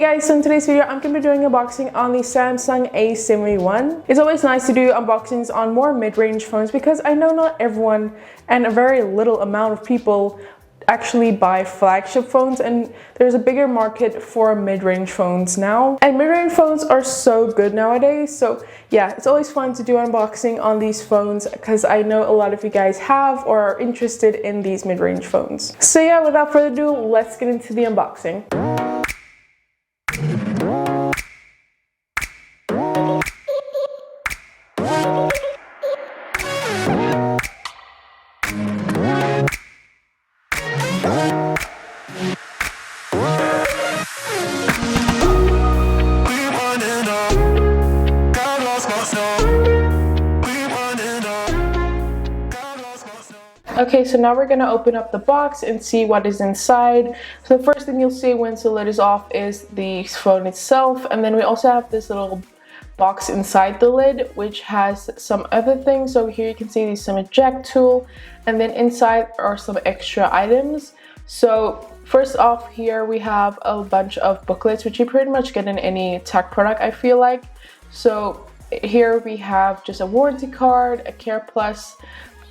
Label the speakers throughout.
Speaker 1: Guys, so in today's video I'm going to be doing an unboxing on the Samsung A71. It's always nice to do unboxings on more mid-range phones because I know not everyone and a very little amount of people actually buy flagship phones, and there's a bigger market for mid-range phones now, and mid-range phones are so good nowadays. So yeah, it's always fun to do unboxing on these phones because I know a lot of you guys have or are interested in these mid-range phones. So yeah, without further ado, let's get into the unboxing. Okay, so now we're gonna open up the box and see what is inside. So the first thing you'll see once the lid is off is the phone itself, and then we also have this little box inside the lid which has some other things. So here you can see some eject tool, and then inside are some extra items. So first off, here we have a bunch of booklets which you pretty much get in any tech product, I feel like. So here we have just a warranty card, a Care Plus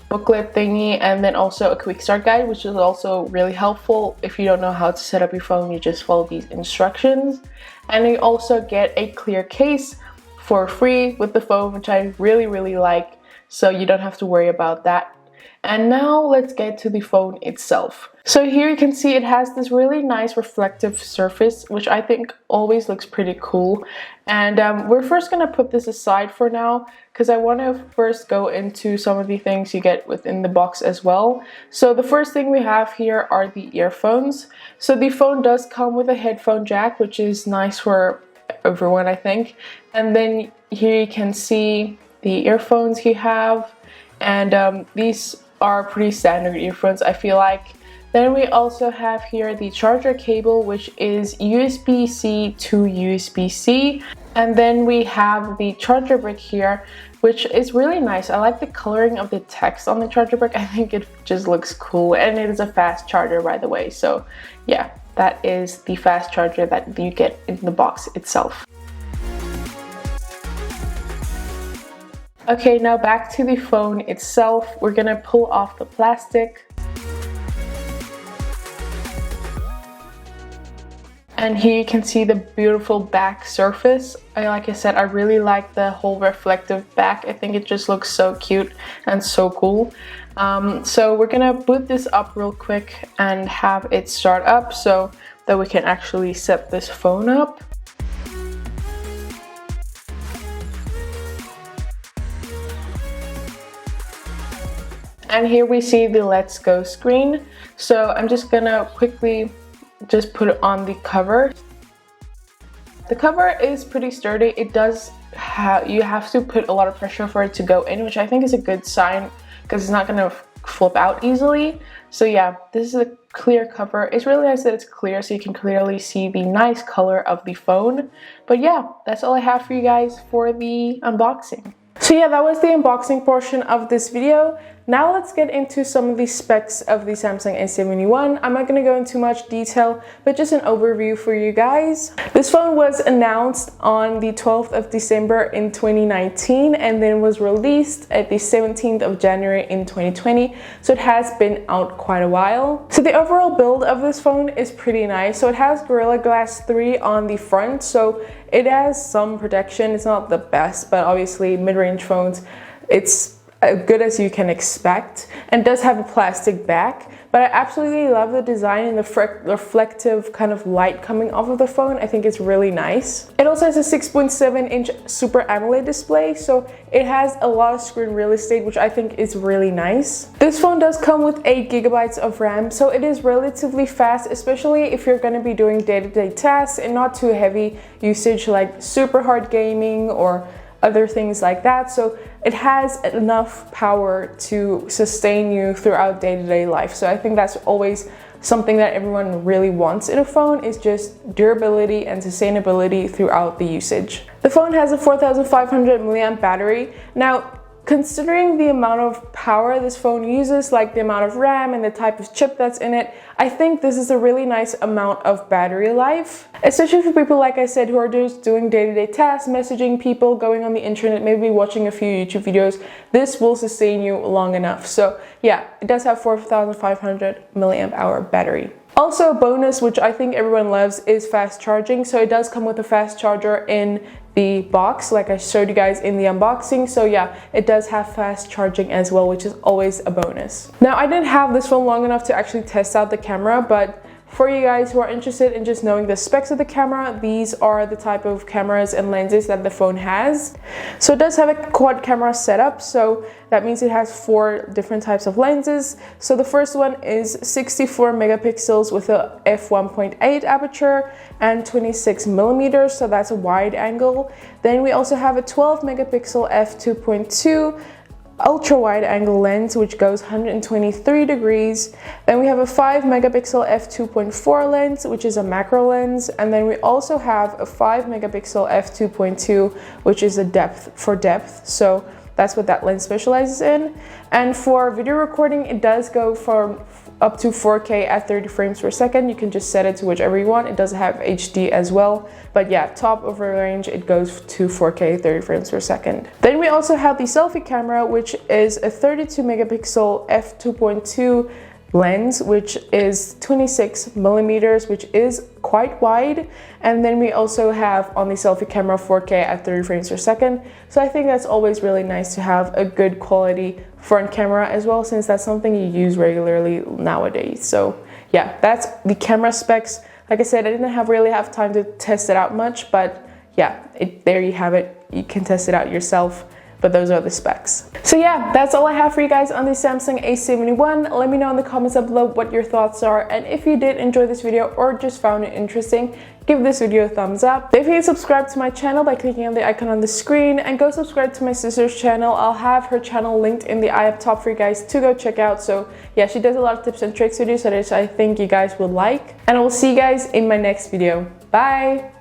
Speaker 1: booklet thingy, and then also a quick start guide, which is also really helpful. If you don't know how to set up your phone, you just follow these instructions. And you also get a clear case for free with the phone, which I really like, so you don't have to worry about that. And now let's get to the phone itself. So here you can see it has this really nice reflective surface, which I think always looks pretty cool. And we're first gonna put this aside for now because I want to first go into some of the things you get within the box as well. So the first thing we have here are the earphones. So the phone does come with a headphone jack, which is nice for everyone, I think. And then here you can see the earphones you have, and these are pretty standard earphones, I feel like. Then we also have here the charger cable, which is USB-C to USB-C. And then we have the charger brick here, which is really nice. I like the coloring of the text on the charger brick. I think it just looks cool, and it is a fast charger, by the way. So yeah, that is the fast charger that you get in the box itself. Okay, now back to the phone itself. We're gonna pull off the plastic. And here you can see the beautiful back surface. Like I said, I really like the whole reflective back. I think it just looks so cute and so cool. So we're gonna boot this up real quick and have it start up so that we can actually set this phone up. And here we see the Let's Go screen. So I'm just gonna quickly just put it on the cover. The cover is pretty sturdy. It does you have to put a lot of pressure for it to go in, which I think is a good sign because it's not gonna flip out easily. So yeah, this is a clear cover. It's really nice that it's clear so you can clearly see the nice color of the phone. But yeah, that's all I have for you guys for the unboxing. So yeah, that was the unboxing portion of this video. Now let's get into some of the specs of the Samsung A71. I'm not going to go into much detail, but just an overview for you guys. This phone was announced on the 12th of December in 2019 and then was released at the 17th of January in 2020. So it has been out quite a while. So the overall build of this phone is pretty nice. So it has Gorilla Glass 3 on the front, so it has some protection. It's not the best, but obviously mid-range phones, it's as good as you can expect, and does have a plastic back. But I absolutely love the design and the reflective kind of light coming off of the phone. I think it's really nice. It also has a 6.7-inch Super AMOLED display, so it has a lot of screen real estate, which I think is really nice. This phone does come with 8 GB of RAM, so it is relatively fast, especially if you're going to be doing day-to-day tasks and not too heavy usage like super hard gaming or other things like that. So it has enough power to sustain you throughout day-to-day life. So I think that's always something that everyone really wants in a phone, is just durability and sustainability throughout the usage. The phone has a 4500 milliamp battery. Now, considering the amount of power this phone uses, like the amount of RAM and the type of chip that's in it, I think this is a really nice amount of battery life, especially for people, like I said, who are just doing day-to-day tasks, messaging people, going on the internet, maybe watching a few YouTube videos. This will sustain you long enough. So yeah, it does have 4,500 milliamp hour battery. Also, a bonus, which I think everyone loves, is fast charging. So it does come with a fast charger in the box, like I showed you guys in the unboxing. So yeah, it does have fast charging as well, which is always a bonus. Now, I didn't have this phone long enough to actually test out the camera, but for you guys who are interested in just knowing the specs of the camera, these are the type of cameras and lenses that the phone has. So it does have a quad camera setup, so that means it has 4 different types of lenses. So the first one is 64 megapixels with a f1.8 aperture and 26 millimeters, so that's a wide angle. Then we also have a 12 megapixel f2.2 ultra wide angle lens, which goes 123 degrees. Then we have a 5 megapixel f2.4 lens, which is a macro lens. And then we also have a 5 megapixel f2.2, which is a depth. So that's what that lens specializes in. And for video recording, it does go from up to 4K at 30 frames per second. You can just set it to whichever you want. It does have HD as well, but yeah, top of the range, it goes to 4K 30 frames per second. Then we also have the selfie camera, which is a 32 megapixel f2.2 lens, which is 26 millimeters, which is quite wide. And then we also have on the selfie camera 4K at 30 frames per second. So I think that's always really nice to have a good quality front camera as well, since that's something you use regularly nowadays. So yeah, that's the camera specs. Like I said, I didn't really have time to test it out much, but yeah, there you have it. You can test it out yourself. But those are the specs. So yeah, that's all I have for you guys on the Samsung A71. Let me know in the comments down below what your thoughts are, and if you did enjoy this video or just found it interesting, give this video a thumbs up. Don't forget to subscribe to my channel by clicking on the icon on the screen, and go subscribe to my sister's channel. I'll have her channel linked in the eye up top for you guys to go check out. So yeah, she does a lot of tips and tricks videos that I think you guys will like, and I will see you guys in my next video. Bye!